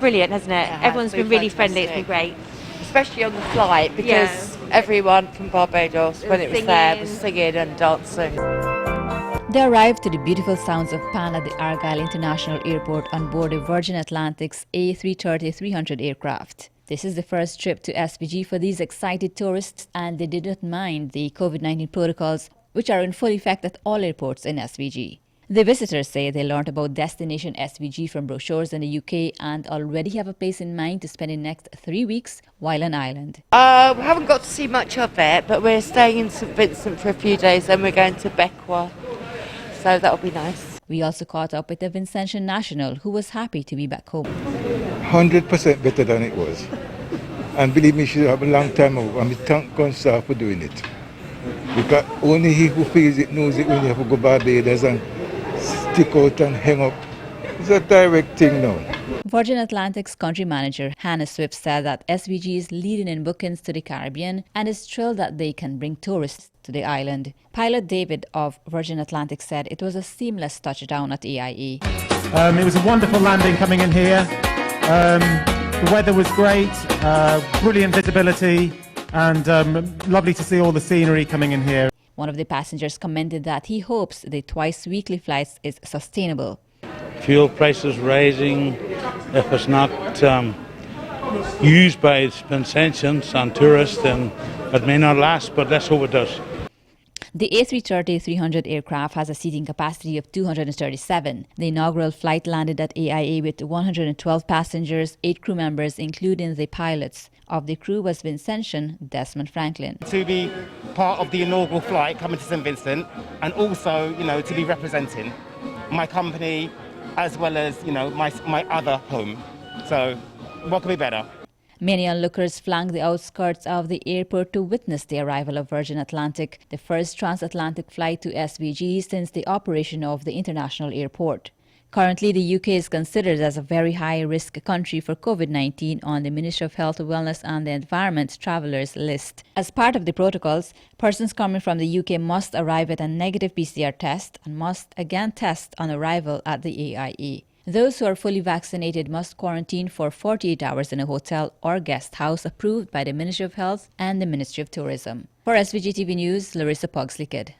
brilliant, hasn't it? Yeah, Everyone's been really friendly, it's fantastic. been great. Especially on the flight, because everyone from Barbados, when it was there, was singing and dancing. They arrived to the beautiful sounds of Pan at the Argyle International Airport on board a Virgin Atlantic's A330-300 aircraft. This is the first trip to SVG for these excited tourists, and they did not mind the COVID-19 protocols, which are in full effect at all airports in SVG. The visitors say they learned about Destination SVG from brochures in the UK and already have a place in mind to spend the next 3 weeks while on island. We haven't got to see much of it, but we're staying in St Vincent for a few days, then we're going to Becwa, so that'll be nice. We also caught up with a Vincentian national who was happy to be back home. 100% better than it was. And believe me, she have a long time ago, and we thank God sir for doing it. Because only he who feels it knows it when you have to go Barbados and stick out and hang up. It's a direct thing now. Virgin Atlantic's country manager Hannah Swift said that SVG is leading in bookings to the Caribbean and is thrilled that they can bring tourists to the island. Pilot David of Virgin Atlantic said it was a seamless touchdown at AIA. It was a wonderful landing coming in here. The weather was great, brilliant visibility, and lovely to see all the scenery coming in here. One of the passengers commented that he hopes the twice-weekly flights is sustainable. Fuel prices rising, if it's not used by Vincentians and tourists, then it may not last, but let's hope it does. The A330-300 aircraft has a seating capacity of 237. The inaugural flight landed at AIA with 112 passengers, 8 crew members, including the pilots. Of the crew was Vincentian Desmond Franklin. To be part of the inaugural flight coming to St Vincent, and also, to be representing my company as well as, my other home. So, what could be better? Many onlookers flanked the outskirts of the airport to witness the arrival of Virgin Atlantic, the first transatlantic flight to SVG since the operation of the international airport. Currently, the UK is considered as a very high-risk country for COVID-19 on the Ministry of Health, Wellness and the Environment travellers list. As part of the protocols, persons coming from the UK must arrive with a negative PCR test and must again test on arrival at the AIA. Those who are fully vaccinated must quarantine for 48 hours in a hotel or guest house approved by the Ministry of Health and the Ministry of Tourism. For SVG-TV News, Larissa Pugsley-Kidd.